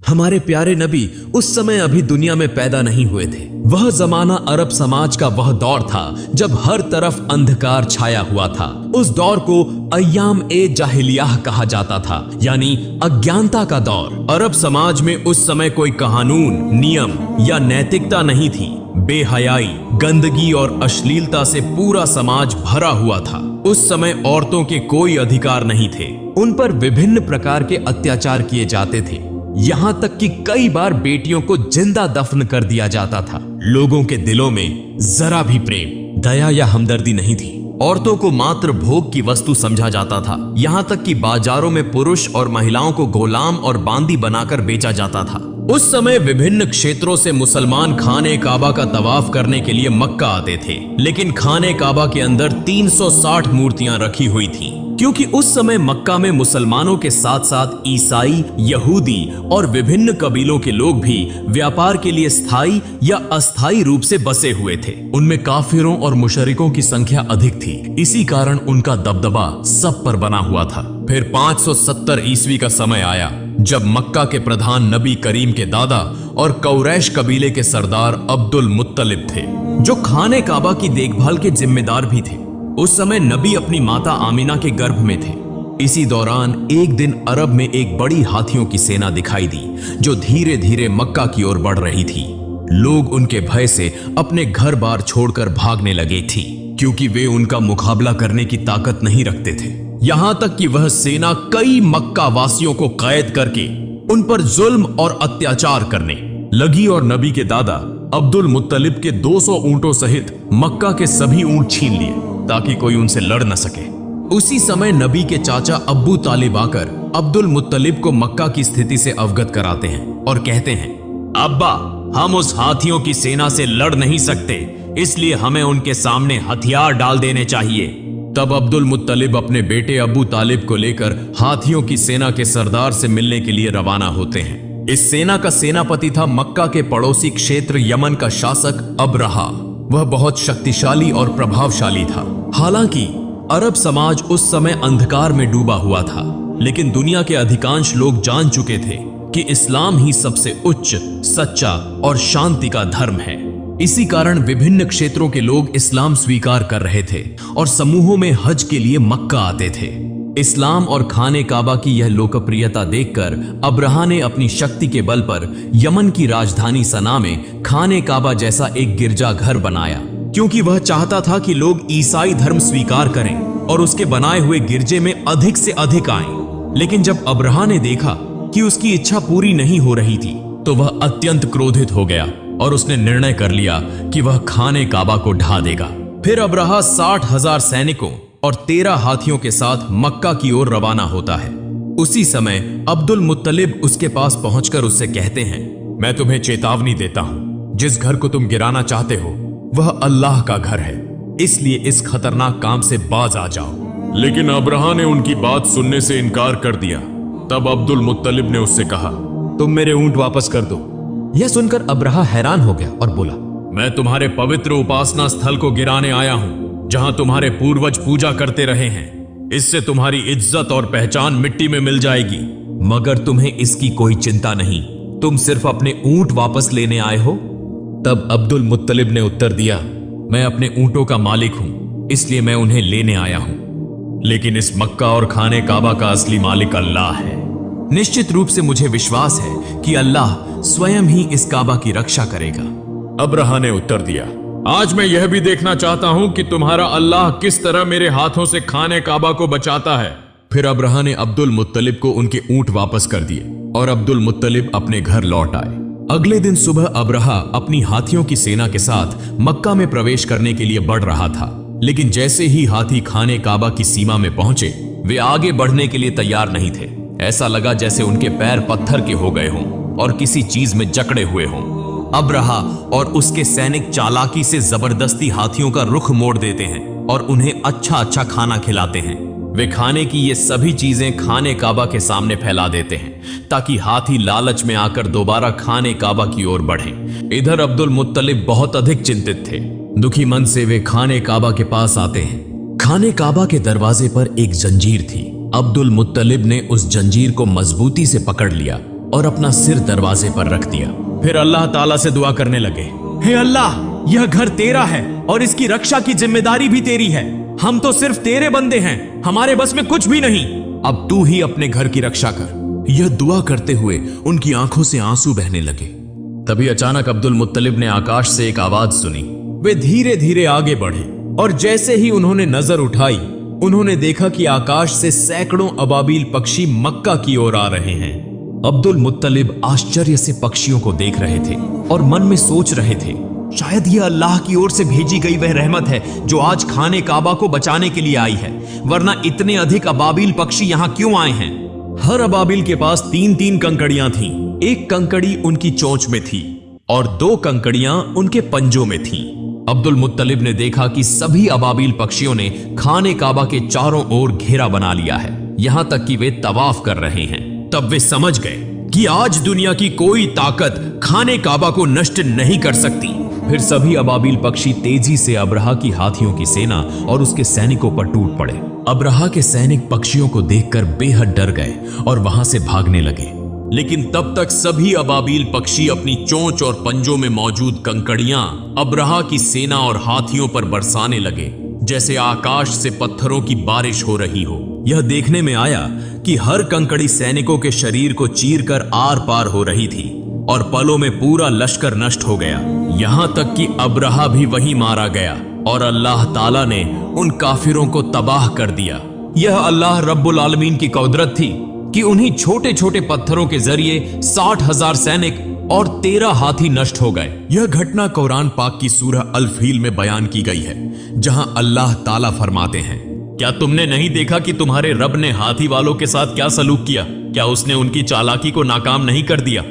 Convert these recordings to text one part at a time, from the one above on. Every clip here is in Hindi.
हमारे प्यारे नबी उस समय अभी दुनिया में पैदा नहीं हुए थे। वह जमाना अरब समाज का वह दौर था जब हर तरफ अंधकार छाया हुआ था। उस दौर को अय्याम ए जाहिलियाह कहा जाता था, यानी अज्ञानता का दौर। अरब समाज में उस समय कोई कानून, नियम या नैतिकता नहीं थी। बेहयाई, गंदगी और अश्लीलता से पूरा समाज भरा हुआ था। उस समय औरतों के कोई अधिकार नहीं थे। उन पर विभिन्न प्रकार के अत्याचार किए जाते थे, यहां तक कि कई बार बेटियों को जिंदा दफन कर दिया जाता था। लोगों के दिलों में जरा भी प्रेम, दया या हमदर्दी नहीं थी। औरतों को मात्र भोग की वस्तु समझा जाता था। यहां तक कि बाजारों में पुरुष और महिलाओं को गुलाम और बांदी बनाकर बेचा जाता था। उस समय विभिन्न क्षेत्रों से मुसलमान खाने काबा का तवाफ करने के लिए मक्का आते थे, लेकिन खाने काबा के अंदर 360 मूर्तियां रखी हुई थीं, क्योंकि उस समय मक्का में मुसलमानों के साथ साथ ईसाई, यहूदी और विभिन्न कबीलों के लोग भी व्यापार के लिए स्थायी या अस्थायी रूप से बसे हुए थे। उनमें काफिरों और मुशरिकों की संख्या अधिक थी, इसी कारण उनका दबदबा सब पर बना हुआ था। फिर 570 ईस्वी का समय आया जब मक्का के प्रधान नबी करीम के दादा और कुरैश कबीले के सरदार अब्दुल मुत्तलिब थे, जो खाने काबा की देखभाल के जिम्मेदार भी थे। उस समय नबी अपनी माता आमिना के गर्भ में थे। इसी दौरान एक दिन अरब में एक बड़ी हाथियों की सेना दिखाई दी, जो धीरे धीरे मक्का की ओर बढ़ रही थी। लोग उनके भय से अपने घर बार छोड़कर भागने लगे थी, क्योंकि वे उनका मुकाबला करने की ताकत नहीं रखते थे। यहां तक कि वह सेना कई मक्का वासियों को कैद करके उन पर जुल्म और अत्याचार करने लगी और नबी के दादा अब्दुल मुत्तलिब के 200 ऊंटों सहित मक्का के सभी ऊंट छीन लिए, ताकि कोई उनसे लड़ न सके। उसी समय नबी के चाचा अब्बू तालिब आकर अब्दुल मुत्तलिब को मक्का की स्थिति से अवगत कराते हैं और कहते हैं, अब्बा, हम उस हाथियों की सेना से लड़ नहीं सकते, इसलिए हमें उनके सामने हथियार डाल देने चाहिए। तब अब्दुल मुत्तलिब अपने बेटे अबू तालिब को लेकर हाथियों की सेना के सरदार से मिलने के लिए रवाना होते हैं। इस सेना का सेनापति था मक्का के पड़ोसी क्षेत्र यमन का शासक अबरहा। वह बहुत शक्तिशाली और प्रभावशाली था। हालांकि अरब समाज उस समय अंधकार में डूबा हुआ था, लेकिन दुनिया के अधिकांश लोग जान चुके थे कि इस्लाम ही सबसे उच्च, सच्चा और शांति का धर्म है। इसी कारण विभिन्न क्षेत्रों के लोग इस्लाम स्वीकार कर रहे थे और समूहों में हज के लिए मक्का आते थे। इस्लाम और खाने काबा की यह लोकप्रियता देखकर अब्रहा ने अपनी शक्ति के बल पर यमन की राजधानी सना में खाने काबा जैसा एक गिरजाघर बनाया, क्योंकि वह चाहता था कि लोग ईसाई धर्म स्वीकार करें और उसके बनाए हुए गिरजे में अधिक से अधिक आएं। लेकिन जब अब्रहा ने देखा कि उसकी इच्छा पूरी नहीं हो रही थी, तो वह अत्यंत क्रोधित हो गया और उसने निर्णय कर लिया कि वह खाने काबा को ढा देगा। फिर अब्रहा 60,000 सैनिकों और 13 हाथियों के साथ मक्का की ओर रवाना होता है। उसी समय अब्दुल मुत्तलिब उसके पास पहुंचकर उससे कहते हैं, मैं तुम्हें चेतावनी देता हूं, जिस घर को तुम गिराना चाहते हो वह अल्लाह का घर है, इसलिए इस खतरनाक काम से बाज आ जाओ। लेकिन अब्रहा ने उनकी बात सुनने से इनकार कर दिया। तब अब्दुल मुत्तलिब ने उससे कहा, तुम मेरे ऊंट वापस कर दो। यह सुनकर अब्रहा हैरान हो गया और बोला, मैं तुम्हारे पवित्र उपासना स्थल को गिराने आया हूं, जहां तुम्हारे पूर्वज पूजा करते रहे हैं। इससे तुम्हारी इज्जत और पहचान मिट्टी में मिल जाएगी। मगर तुम्हें इसकी कोई चिंता नहीं, तुम सिर्फ अपने ऊंट वापस लेने आए हो। तब अब्दुल मुत्तलिब ने उत्तर दिया, मैं अपने ऊंटों का मालिक हूं, इसलिए मैं उन्हें लेने आया हूं। लेकिन इस मक्का और खाने काबा का असली मालिक अल्लाह है। निश्चित रूप से मुझे विश्वास है कि अल्लाह स्वयं ही इस काबा की रक्षा करेगा। अब्रहा ने उत्तर दिया, आज मैं यह भी देखना चाहता हूं कि तुम्हारा अल्लाह किस तरह मेरे हाथों से खाने काबा को बचाता है। फिर अब्रहा ने अब्दुल मुत्तलिब को उनके ऊंट वापस कर दिए और अब्दुल मुत्तलिब अपने घर लौट आए। अगले दिन सुबह अब्रहा अपनी हाथियों की सेना के साथ मक्का में प्रवेश करने के लिए बढ़ रहा था, लेकिन जैसे ही हाथी खाने काबा की सीमा में पहुंचे, वे आगे बढ़ने के लिए तैयार नहीं थे। ऐसा लगा जैसे उनके पैर पत्थर के हो गए हों और किसी चीज में जकड़े हुए हों। अब्रहा और उसके सैनिक चालाकी से जबरदस्ती हाथियों का रुख मोड़ देते हैं और उन्हें अच्छा अच्छा खाना खिलाते हैं। वे खाने की ये सभी चीजें खाने काबा के सामने फैला देते हैं, ताकि हाथी लालच में आकर दोबारा खाने काबा की ओर बढ़ें। इधर अब्दुल मुत्तलिब बहुत अधिक चिंतित थे। दुखी मन से वे खाने काबा के पास आते हैं। खाने काबा के दरवाजे पर एक जंजीर थी। अब्दुल मुत्तलिब ने उस जंजीर को मजबूती से पकड़ लिया और अपना सिर दरवाजे पर रख दिया। फिर अल्लाह ताला से दुआ करने लगे, हे अल्लाह, यह घर तेरा है और इसकी रक्षा की जिम्मेदारी भी तेरी है। हम तो सिर्फ तेरे बंदे हैं, हमारे बस में कुछ भी नहीं। अब तू ही अपने घर की रक्षा कर। यह दुआ करते हुए उनकी आंखों से आंसू बहने लगे। तभी अचानक अब्दुल मुत्तलिब ने आकाश से एक आवाज सुनी। वे धीरे धीरे आगे बढ़े और जैसे ही उन्होंने नजर उठाई, उन्होंने देखा कि आकाश से सैकड़ों अबाबील पक्षी मक्का की ओर आ रहे हैं। अब्दुल मुत्तलिब आश्चर्य से पक्षियों को देख रहे थे और मन में सोच रहे थे, शायद यह अल्लाह की ओर से भेजी गई वह रहमत है जो आज खाने काबा को बचाने के लिए आई है, वरना इतने अधिक अबाबील पक्षी यहाँ क्यों आए हैं। हर अबाबील के पास 3-3 कंकड़ियां थीं। एक कंकड़ी उनकी चोंच में थी और 2 कंकड़ियां उनके पंजों में थीं। अब्दुल मुत्तलिब ने देखा कि सभी अबाबील पक्षियों ने खाने काबा के चारों ओर घेरा बना लिया है, यहां तक कि वे तवाफ कर रहे हैं। तब वे समझ गए कि आज दुनिया की कोई ताकत खाने काबा को नष्ट नहीं कर सकती। फिर सभी अबाबील पक्षी तेजी से अब्रहा की हाथियों की सेना और उसके सैनिकों पर टूट पड़े। अब्रहा के सैनिक पक्षियों को देखकर बेहद डर गए और वहां से भागने लगे। लेकिन तब तक सभी अबाबील पक्षी अपनी चोंच और पंजों में मौजूद कंकड़ियां अब्रहा की सेना और हाथियों पर बरसाने लगे, जैसे आकाश से पत्थरों की बारिश हो रही हो। यह देखने में आया कि हर कंकड़ी सैनिकों के शरीर को चीरकर आर पार हो रही थी और पलों में पूरा लश्कर नष्ट हो गया। यहां तक कि अब्रहा भी वहीं मारा गया और अल्लाह ताला ने उन काफिरों को तबाह कर दिया। यह अल्लाह रब्बुल आलमीन की कुदरत थी कि उन्हीं छोटे छोटे पत्थरों के जरिए 60,000 सैनिक और 13 हाथी नष्ट हो गए। यह घटना कुरान पाक की सूरह अल फील में बयान की गई है, जहां अल्लाह ताला फरमाते हैं, क्या तुमने नहीं देखा कि तुम्हारे रब ने हाथी वालों के साथ क्या सलूक किया? क्या उसने उनकी चालाकी को नाकाम नहीं कर दिया?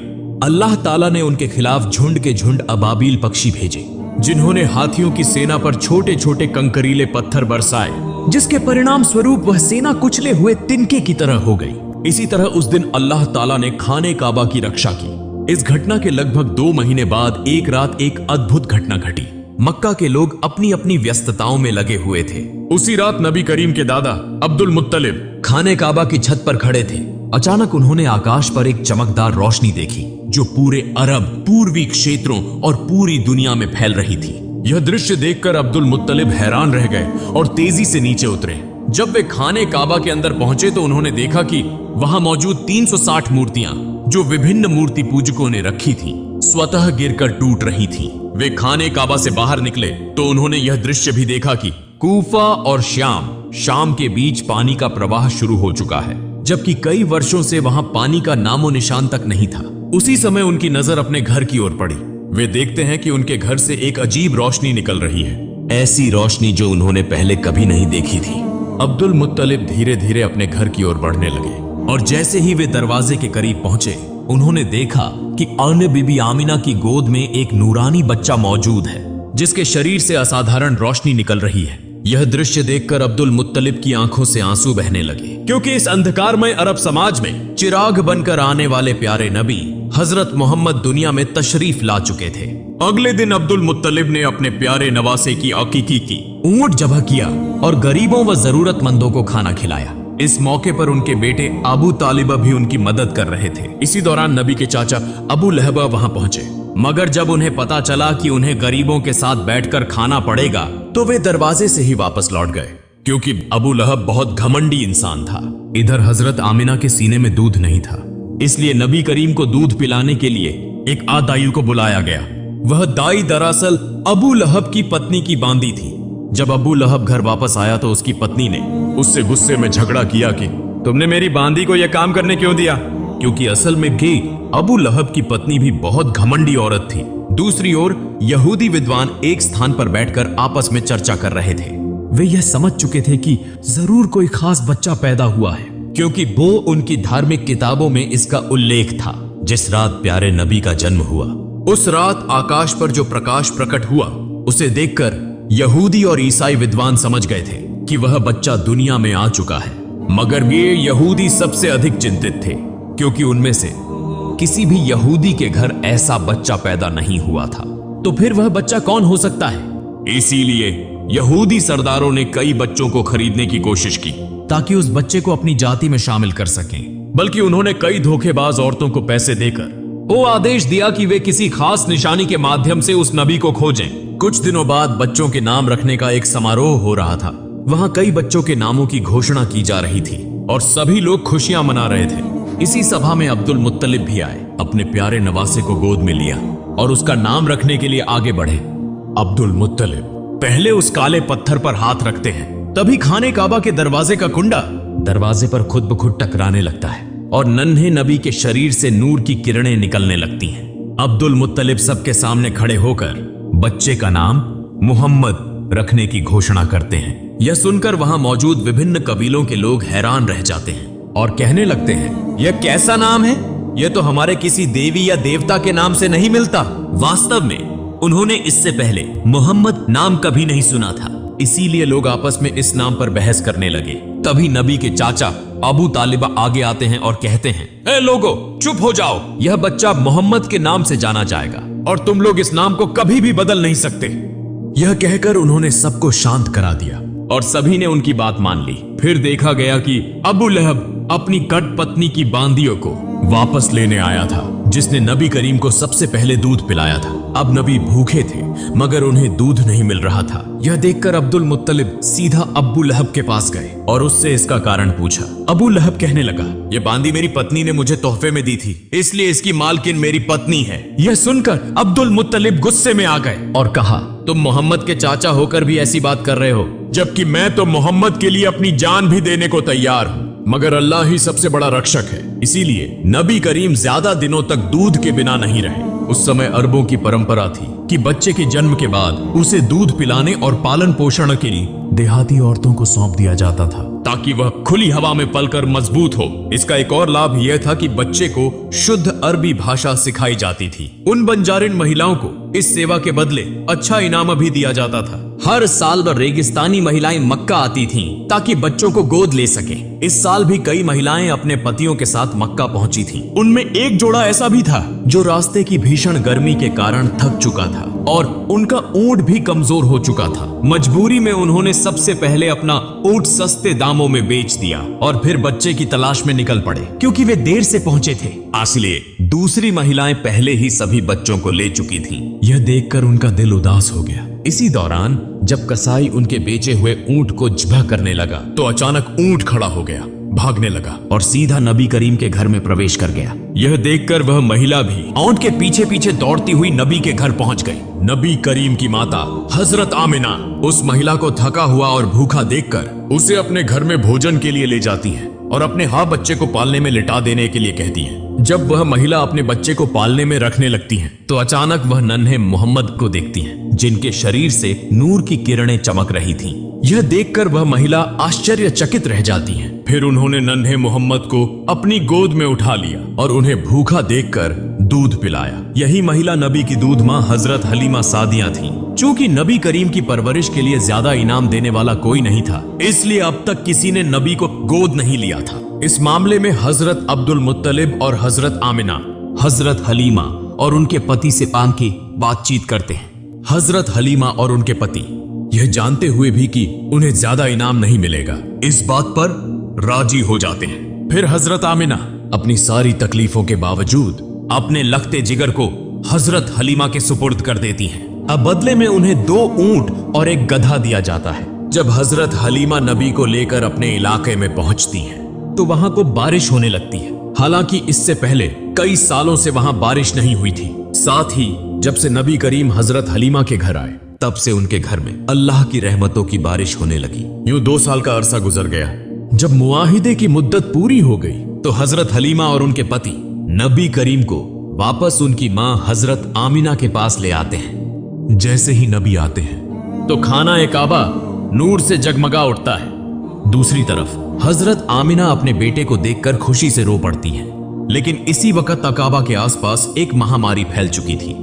अल्लाह ताला ने उनके खिलाफ झुंड के झुंड अबाबील पक्षी भेजे, जिन्होंने हाथियों की सेना पर छोटे छोटे कंकरीले पत्थर बरसाए, जिसके परिणाम स्वरूप वह सेना कुचले हुए तिनके की तरह हो गई। इसी तरह उस दिन अल्लाह ताला ने खाने काबा की रक्षा की। इस घटना के लगभग 2 महीने बाद एक रात एक अद्भुत घटना घटी। मक्का के लोग अपनी अपनी व्यस्तताओं में लगे हुए थे। उसी रात नबी करीम के दादा अब्दुल मुत्तलिब खाने काबा की छत पर खड़े थे। अचानक उन्होंने आकाश पर एक चमकदार रोशनी देखी जो पूरे अरब, पूर्वी क्षेत्रों और पूरी दुनिया में फैल रही थी। यह दृश्य देखकर अब्दुल मुत्तलिब हैरान रह गए और तेजी से नीचे उतरे। जब वे खाने काबा के अंदर पहुंचे तो उन्होंने देखा कि वहां मौजूद 360 मूर्तियां जो विभिन्न मूर्ति पूजकों ने रखी थीं, स्वतः गिरकर टूट रही थीं। वे खाने काबा से बाहर निकले तो उन्होंने यह दृश्य भी देखा कि कूफा और शाम के बीच पानी का प्रवाह शुरू हो चुका है, जबकि कई वर्षों से वहां पानी का नामो निशान तक नहीं था। उसी समय उनकी नजर अपने घर की ओर पड़ी। वे देखते हैं कि उनके घर से एक अजीब रोशनी निकल रही है, ऐसी रोशनी जो उन्होंने पहले कभी नहीं देखी थी। अब्दुल मुत्तलिब धीरे धीरे अपने घर की ओर बढ़ने लगे और जैसे ही वे दरवाजे के करीब पहुंचे, उन्होंने देखा कि अन्य बीबी आमिना की गोद में एक नूरानी बच्चा मौजूद है, जिसके शरीर से असाधारण रोशनी निकल रही है। यह दृश्य देखकर अब्दुल मुत्तलिब की आंखों से आंसू बहने लगे, क्योंकि इस अंधकारमय अरब समाज में चिराग बनकर आने वाले प्यारे नबी हजरत मोहम्मद दुनिया में तशरीफ ला चुके थे। अगले दिन अब्दुल मुत्तलिब ने अपने प्यारे नवासे की अकीकी की, ऊंट ज़बह किया और गरीबों व जरूरतमंदों को खाना खिलाया। इस मौके पर उनके बेटे अबू तालिबा भी उनकी मदद कर रहे थे। इसी दौरान नबी के चाचा अबू लहब वहां पहुंचे, मगर जब उन्हें पता चला कि उन्हें गरीबों के साथ बैठकर खाना पड़ेगा तो वे दरवाजे से ही वापस लौट गए, क्योंकि अबू लहब बहुत घमंडी इंसान था। इधर हजरत आमिना के सीने में दूध नहीं था, इसलिए नबी करीम को दूध पिलाने के लिए एक आदाई को बुलाया गया। वह दाई दरअसल अबू लहब की पत्नी की बांदी थी। जब अबू लहब घर वापस आया तो उसकी पत्नी ने उससे गुस्से में झगड़ा किया कि तुमने मेरी बांदी को यह काम करने क्यों दिया, क्योंकि असल में भी अबू लहब की पत्नी भी बहुत घमंडी औरत थी। दूसरी ओर यहूदी विद्वान एक स्थान पर बैठकर आपस में चर्चा कर रहे थे। वे यह समझ चुके थे कि जरूर कोई खास बच्चा पैदा हुआ है, क्योंकि वो उनकी धार्मिक किताबों में इसका उल्लेख था। जिस रात प्यारे नबी का जन्म हुआ, उस रात आकाश पर जो प्रकाश प्रकट हुआ, उसे देखकर यहूदी और ईसाई विद्वान समझ गए थे कि वह बच्चा दुनिया में आ चुका है। मगर ये यहूदी सबसे अधिक चिंतित थे, क्योंकि उनमें से किसी भी यहूदी के घर ऐसा बच्चा पैदा नहीं हुआ था। तो फिर वह बच्चा कौन हो सकता है? इसीलिए यहूदी सरदारों ने कई बच्चों को खरीदने की कोशिश की ताकि उस बच्चे को अपनी जाति में शामिल कर सकें। बल्कि उन्होंने कई धोखेबाज औरतों को पैसे देकर वो आदेश दिया कि वे किसी खास निशानी के माध्यम से उस नबी को खोजें। कुछ दिनों बाद बच्चों के नाम रखने का एक समारोह हो रहा था। वहां कई बच्चों के नामों की घोषणा की जा रही थी और सभी लोग खुशियां मना रहे थे। इसी सभा में अब्दुल मुत्तलिब भी आए, अपने प्यारे नवासे को गोद में लिया और उसका नाम रखने के लिए आगे बढ़े। अब्दुल मुत्तलिब पहले उस काले पत्थर पर हाथ रखते हैं, तभी खाने काबा के दरवाजे का कुंडा दरवाजे पर खुद ब खुद टकराने लगता है और नन्हे नबी के शरीर से नूर की किरणें निकलने लगती हैं। अब्दुल मुत्तलिब सबके सामने खड़े होकर बच्चे का नाम मुहम्मद रखने की घोषणा करते हैं। यह सुनकर वहां मौजूद विभिन्न कबीलों के लोग हैरान रह जाते हैं और कहने लगते हैं, यह कैसा नाम है? यह तो हमारे किसी देवी या देवता के नाम से नहीं मिलता। वास्तव में उन्होंने इससे पहले मोहम्मद नाम कभी नहीं सुना था, इसीलिए लोग आपस में इस नाम पर बहस करने लगे। तभी नबी के चाचा अबू तालिबा आगे आते हैं और कहते हैं, ए लोगो, चुप हो जाओ, यह बच्चा मोहम्मद के नाम से जाना जाएगा और तुम लोग इस नाम को कभी भी बदल नहीं सकते। यह कहकर उन्होंने सबको शांत करा दिया और सभी ने उनकी बात मान ली। फिर देखा गया कि अबू लहब अपनी कट पत्नी की बांदियों को वापस लेने आया था, जिसने नबी करीम को सबसे पहले दूध पिलाया था। अब नबी भूखे थे मगर उन्हें दूध नहीं मिल रहा था। यह देखकर अब्दुल मुत्तलिब सीधा अबू लहब के पास गए और उससे इसका कारण पूछा। अबू लहब कहने लगा, यह बांदी मेरी पत्नी ने मुझे तोहफे में दी थी, इसलिए इसकी मालकिन मेरी पत्नी है। यह सुनकर अब्दुल मुत्तलिब गुस्से में आ गए और कहा, तुम मोहम्मद के चाचा होकर भी ऐसी बात कर रहे हो, जबकि मैं तो मोहम्मद के लिए अपनी जान भी देने को तैयार हूँ, मगर अल्लाह ही सबसे बड़ा रक्षक है। इसीलिए नबी करीम ज्यादा दिनों तक दूध के बिना नहीं रहे। उस समय अरबों की परंपरा थी कि बच्चे के जन्म के बाद उसे दूध पिलाने और पालन पोषण के लिए देहाती औरतों को सौंप दिया जाता था, ताकि वह खुली हवा में पलकर मजबूत हो। इसका एक और लाभ यह था कि बच्चे को शुद्ध अरबी भाषा सिखाई जाती थी। उन बंजारिन महिलाओं को इस सेवा के बदले अच्छा इनाम भी दिया जाता था। हर साल रेगिस्तानी महिलाएं मक्का आती थीं ताकि बच्चों को गोद ले सके। इस साल भी कई महिलाएं अपने पतियों के साथ मक्का पहुंची थीं। उनमें एक जोड़ा ऐसा भी था जो रास्ते की भीषण गर्मी के कारण थक चुका था और उनका ऊंट भी कमजोर हो चुका था। मजबूरी में उन्होंने सबसे पहले अपना ऊंट सस्ते दामों में बेच दिया और फिर बच्चे की तलाश में निकल पड़े, क्योंकि वे देर से पहुंचे थे। इसलिए दूसरी महिलाएं पहले ही सभी बच्चों को ले चुकी थीं। यह देखकर उनका दिल उदास हो गया। इसी दौरान जब कसाई उनके बेचे हुए ऊंट को ज़िबह करने लगा तो अचानक ऊंट खड़ा हो गया, भागने लगा और सीधा नबी करीम के घर में प्रवेश कर गया। यह देखकर वह महिला भी ऊंट के पीछे पीछे दौड़ती हुई नबी के घर पहुंच गई। नबी करीम की माता हजरत आमिना उस महिला को थका हुआ और भूखा देखकर उसे अपने घर में भोजन के लिए ले जाती हैं और अपने बच्चे को पालने में लिटा देने के लिए कहती हैं। जब वह महिला अपने बच्चे को पालने में रखने लगती हैं, तो अचानक वह नन्हे मोहम्मद को देखती हैं, जिनके शरीर से नूर की किरणें चमक रही थीं। यह देखकर वह महिला आश्चर्यचकित रह जाती हैं। फिर उन्होंने नन्हे मोहम्मद को अपनी गोद में उठा लिया और उन्हें भूखा देखकर दूध पिलाया। यही महिला नबी की दूध माँ हजरत हलीमा सादिया थी। चूंकि नबी करीम की परवरिश के लिए ज्यादा इनाम देने वाला कोई नहीं था, इसलिए अब तक किसी ने नबी को गोद नहीं लिया था। इस मामले में हजरत अब्दुल मुत्तलिब और हजरत आमिना हजरत हलीमा और उनके पति से पान की बातचीत करते हैं। हजरत हलीमा और उनके पति यह जानते हुए भी कि उन्हें ज्यादा इनाम नहीं मिलेगा, इस बात पर राजी हो जाते हैं। फिर हजरत आमिना अपनी सारी तकलीफों के बावजूद अपने लखते जिगर को हजरत हलीमा के सुपुर्द कर देती हैं। अब बदले में उन्हें 2 ऊंट और एक गधा दिया जाता है। जब हजरत हलीमा नबी को लेकर अपने इलाके में पहुंचती हैं, तो वहां को बारिश होने लगती है। हालांकि इससे पहले कई सालों से वहां बारिश नहीं हुई थी। साथ ही जब से नबी करीम हजरत हलीमा के घर आए, तब से उनके घर में अल्लाह की रहमतों की बारिश होने लगी। यूं 2 साल का अरसा गुजर गया। जब मुआहिदे की मुद्दत पूरी हो गई, तो हजरत हलीमा और उनके पति नबी करीम को वापस उनकी मां हजरत आमिना के पास ले आते हैं। जैसे ही नबी आते हैं, तो खाना काबा नूर से जगमगा उठता है। दूसरी तरफ हजरत आमिना अपने बेटे को देखकर खुशी से रो पड़ती हैं। लेकिन इसी वक्त अकाबा के आसपास एक महामारी फैल चुकी थी।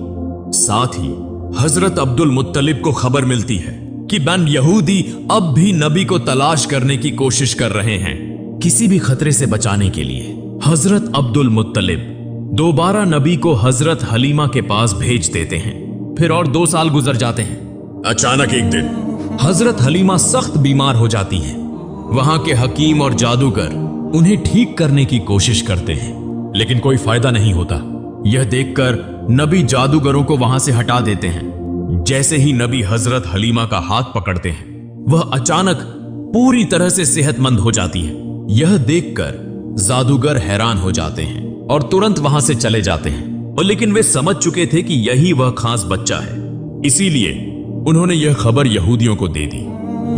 साथ ही हजरत अब्दुल मुत्तलिब को खबर मिलती है कि बन यहूदी अब भी नबी को तलाश करने की कोशिश कर रहे हैं। किसी भी खतरे से बचाने के लिए हजरत अब्दुल मुत्तलिब दोबारा नबी को हजरत हलीमा के पास भेज देते हैं। फिर और 2 साल गुजर जाते हैं। अचानक एक दिन हजरत हलीमा सख्त बीमार हो जाती हैं। वहां के हकीम और जादूगर उन्हें ठीक करने की कोशिश करते हैं, लेकिन कोई फायदा नहीं होता। यह देखकर नबी जादूगरों को वहां से हटा देते हैं। जैसे ही नबी हजरत हलीमा का हाथ पकड़ते हैं, वह अचानक पूरी तरह से सेहतमंद हो जाती है। यह देखकर जादूगर हैरान हो जाते हैं और तुरंत वहां से चले जाते हैं। और लेकिन वे समझ चुके थे कि यही वह खास बच्चा है, इसीलिए उन्होंने यह खबर यहूदियों को दे दी।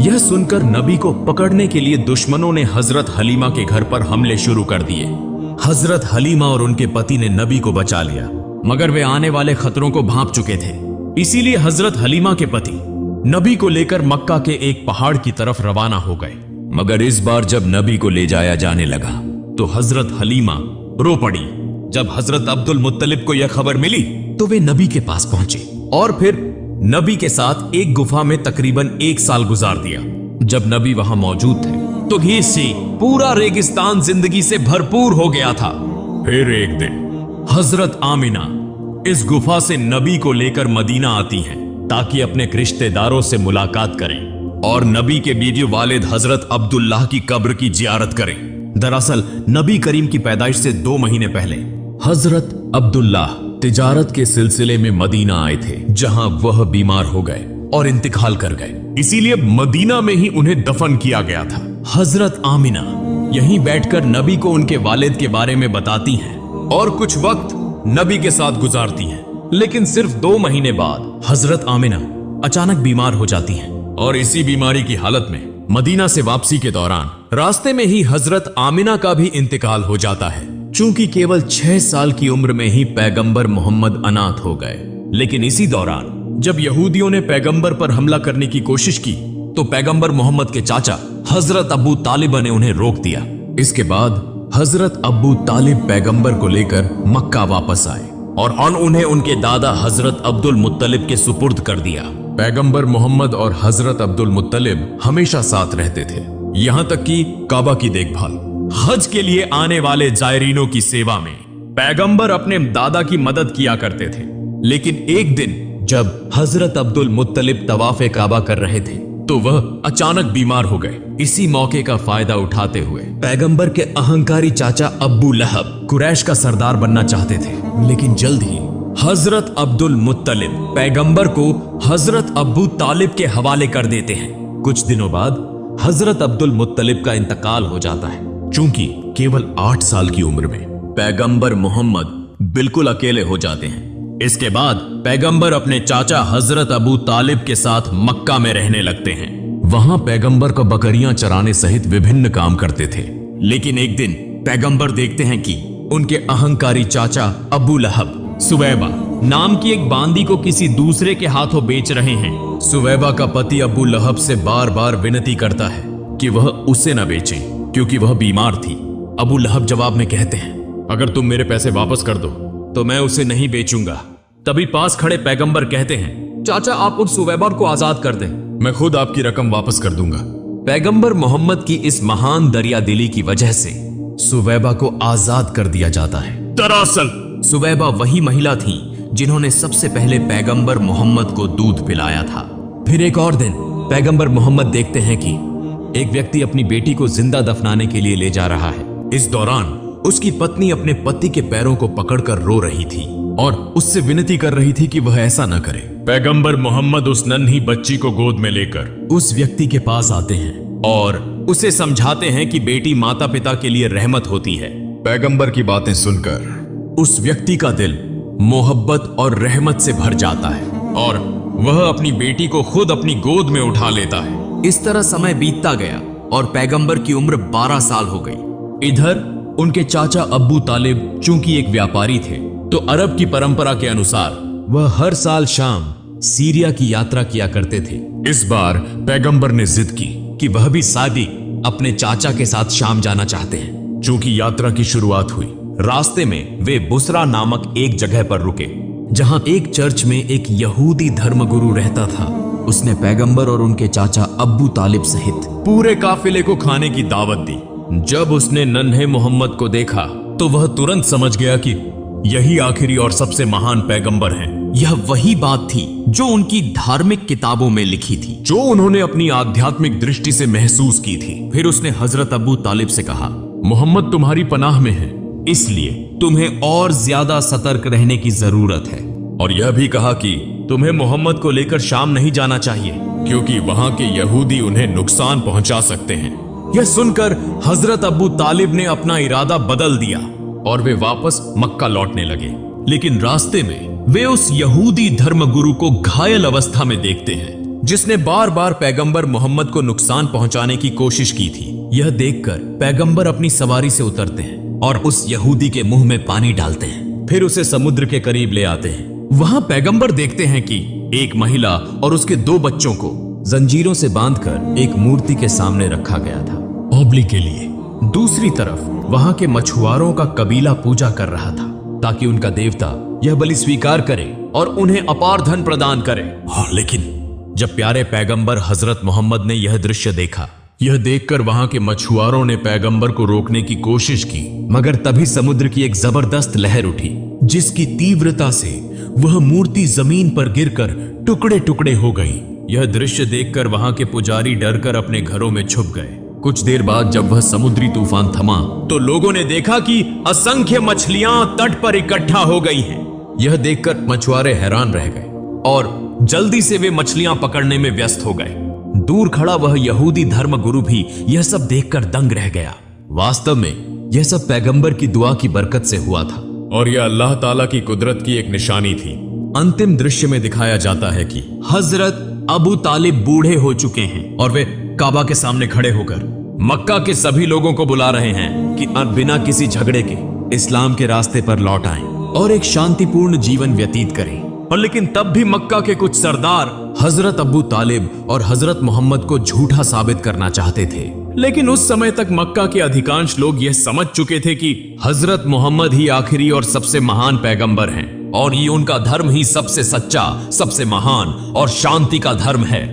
यह सुनकर नबी को पकड़ने के लिए दुश्मनों ने हजरत हलीमा के घर पर हमले शुरू कर दिए। हजरत हलीमा और उनके पति ने नबी को बचा लिया, मगर वे आने वाले खतरों को भांप चुके थे। इसीलिए हजरत हलीमा के पति नबी को लेकर मक्का के एक पहाड़ की तरफ रवाना हो गए। मगर इस बार जब नबी को ले जाया जाने लगा तो हजरत हलीमा रो पड़ी। जब हजरत अब्दुल मुत्तलिब को यह खबर मिली तो वे नबी के पास पहुंचे और फिर नबी के साथ एक गुफा में तकरीबन 1 साल गुजार दिया। जब नबी वहां मौजूद थे तो घी से पूरा रेगिस्तान जिंदगी से भरपूर हो गया था। फिर एक दिन हजरत आमिना इस गुफा से नबी को लेकर मदीना आती हैं ताकि अपने रिश्तेदारों से मुलाकात करें और नबी के बीवी वालिद हजरत अब्दुल्लाह की कब्र की जियारत करें। दरअसल नबी करीम की पैदाइश से 2 महीने पहले हजरत अब्दुल्लाह तिजारत के सिलसिले में मदीना आए थे, जहां वह बीमार हो गए और इंतकाल कर गए। इसीलिए मदीना में ही उन्हें दफन किया गया था। हजरत आमिना यहीं बैठकर नबी को उनके वालिद के बारे में बताती हैं और कुछ वक्त नबी के साथ गुजारती हैं। लेकिन सिर्फ 2 महीने बाद हजरत आमिना अचानक बीमार हो जाती हैं और इसी बीमारी की हालत में मदीना से वापसी के दौरान रास्ते में ही हजरत आमिना का भी इंतकाल हो जाता है। चूंकि केवल 6 साल की उम्र में ही पैगंबर मोहम्मद अनाथ हो गए। लेकिन इसी दौरान जब यहूदियों ने पैगंबर पर हमला करने की कोशिश की तो पैगंबर मोहम्मद के चाचा हजरत अबू तालिब ने उन्हें रोक दिया। इसके बाद हजरत अबू तालिब पैगंबर को लेकर मक्का वापस आए और उन्हें उनके दादा हजरत अब्दुल मुत्तलिब के सुपुर्द कर दिया। पैगंबर मोहम्मद और हजरत अब्दुल मुत्तलिब हमेशा साथ रहते थे, यहां तक कि काबा की देखभाल, हज के लिए आने वाले जायरीनों की सेवा में पैगंबर अपने दादा की मदद किया करते थे। लेकिन एक दिन जब हजरत अब्दुल मुत्तलिब तवाफ़े काबा कर रहे थे तो वह अचानक बीमार हो गए। इसी मौके का फायदा उठाते हुए पैगंबर के अहंकारी चाचा अब्बू लहब कुरैश का सरदार बनना चाहते थे। लेकिन जल्द ही हजरत अब्दुल मुत्तलिब पैगंबर को हजरत अब्बू तालिब के हवाले कर देते हैं। कुछ दिनों बाद हजरत अब्दुल मुत्तलिब का इंतकाल हो जाता है। चूंकि केवल 8 साल की उम्र में पैगंबर मोहम्मद बिल्कुल अकेले हो जाते हैं। इसके बाद पैगंबर अपने चाचा हजरत अबू तालिब के साथ मक्का में रहने लगते हैं। वहां पैगंबर को बकरियां चराने सहित विभिन्न काम करते थे। लेकिन एक दिन पैगंबर देखते हैं कि उनके अहंकारी चाचा अबू लहब सुवैबा नाम की एक बांदी को किसी दूसरे के हाथों बेच रहे हैं। सुवैबा का पति अबू लहब से बार बार विनती करता है कि वह उसे न बेचें क्योंकि वह बीमार थी। अबू लहब जवाब में कहते हैं, अगर तुम मेरे पैसे वापस कर दो तो मैं उसे नहीं बेचूंगा। तभी पास खड़े पैगंबर कहते हैं, चाचा आप उन सुवैबा को आजाद कर दें, मैं खुद आपकी रकम वापस कर दूंगा। पैगंबर मोहम्मद की इस महान दरिया दिली की वजह से सुवैबा को आजाद कर दिया जाता है। दरअसल सुवैबा वही महिला थी जिन्होंने सबसे पहले पैगंबर मोहम्मद को दूध पिलाया था। फिर एक और दिन पैगंबर मोहम्मद देखते हैं कि एक व्यक्ति अपनी बेटी को जिंदा दफनाने के लिए ले जा रहा है। इस दौरान उसकी पत्नी अपने पति के पैरों को पकड़कर रो रही थी और उससे विनती कर रही थी कि वह ऐसा न करे। पैगंबर मोहम्मद उस नन्ही बच्ची को गोद में लेकर उस व्यक्ति के पास आते हैं और उसे समझाते हैं कि बेटी माता पिता के लिए रहमत होती है। पैगंबर की बातें सुनकर उस व्यक्ति का दिल मोहब्बत और रहमत से भर जाता है और वह अपनी बेटी को खुद अपनी गोद में उठा लेता है। इस तरह समय बीतता गया और पैगंबर की उम्र 12 साल हो गई। इधर उनके चाचा अब्बू तालिब चूंकि एक व्यापारी थे तो अरब की परंपरा के अनुसार वह हर साल शाम सीरिया की यात्रा किया करते थे। इस बार पैगंबर ने जिद की कि वह भी सादी अपने चाचा के साथ शाम जाना चाहते हैं। चूंकि यात्रा की शुरुआत हुई, रास्ते में वे बुसरा नामक एक जगह पर रुके जहां एक चर्च में एक यहूदी धर्मगुरु रहता था। उसने पैगंबर और उनके चाचा अब्बू तालिब सहित पूरे काफिले को खाने की दावत दी। जब उसने नन्हे मोहम्मद को देखा तो वह तुरंत समझ गया कि यही आखिरी और सबसे महान पैगंबर हैं। यह वही बात थी जो उनकी धार्मिक किताबों में लिखी थी, जो उन्होंने अपनी आध्यात्मिक दृष्टि से महसूस की थी। फिर उसने हजरत अब्बू तालिब से कहा, मोहम्मद तुम्हारी पनाह में है, इसलिए तुम्हें और ज्यादा सतर्क रहने की जरूरत है। और यह भी कहा कि तुम्हें मोहम्मद को लेकर शाम नहीं जाना चाहिए, क्योंकि वहां के यहूदी उन्हें नुकसान पहुंचा सकते हैं। यह सुनकर हजरत अबू तालिब ने अपना इरादा बदल दिया और वे वापस मक्का लौटने लगे। लेकिन रास्ते में वे उस यहूदी धर्मगुरु को घायल अवस्था में देखते हैं, जिसने बार बार पैगंबर मोहम्मद को नुकसान पहुंचाने की कोशिश की थी। यह देखकर पैगंबर अपनी सवारी से उतरते हैं और उस यहूदी के मुंह में पानी डालते हैं, फिर उसे समुद्र के करीब ले आते हैं। वहां पैगंबर देखते हैं कि एक महिला और उसके 2 बच्चों को जंजीरों से बांधकर एक मूर्ति के सामने रखा गया था, ओबली के लिए। दूसरी तरफ वहां के मछुआरों का कबीला पूजा कर रहा था, ताकि उनका देवता यह बलि स्वीकार करे और उन्हें अपार धन प्रदान करे। हाँ, लेकिन जब प्यारे पैगंबर हजरत मोहम्मद ने यह दृश्य देखा, यह देखकर वहां के मछुआरों ने पैगंबर को रोकने की कोशिश की, मगर तभी समुद्र की एक जबरदस्त लहर उठी, जिसकी तीव्रता से वह मूर्ति जमीन पर गिरकर टुकड़े टुकड़े हो गई। यह दृश्य देखकर वहां के पुजारी डरकर अपने घरों में छुप गए। कुछ देर बाद जब वह समुद्री तूफान थमा, तो लोगों ने देखा कि असंख्य मछलियां तट पर इकट्ठा हो गई हैं। यह देखकर मछुआरे हैरान रह गए और जल्दी से वे मछलियां पकड़ने में व्यस्त हो गए। दूर खड़ा वह यहूदी धर्मगुरु भी यह सब देखकर दंग रह गया। वास्तव में यह सब पैगंबर की दुआ की बरकत से हुआ था और यह अल्लाह ताला की कुदरत की एक निशानी थी। अंतिम दृश्य में दिखाया जाता है कि हजरत अबू तालिब बूढ़े हो चुके हैं और वे काबा के सामने खड़े होकर मक्का के सभी लोगों को बुला रहे हैं कि अब बिना किसी झगड़े के इस्लाम के रास्ते पर लौट आएं और एक शांतिपूर्ण जीवन व्यतीत करें। और लेकिन तब भी मक्का के कुछ सरदार हजरत अबू तालिब और हजरत मोहम्मद को झूठा साबित करना चाहते थे। लेकिन उस समय तक मक्का के अधिकांश लोग यह समझ चुके थे कि हजरत मोहम्मद ही आखिरी और सबसे महान पैगंबर हैं और ये उनका धर्म ही सबसे सच्चा, सबसे महान और शांति का धर्म है।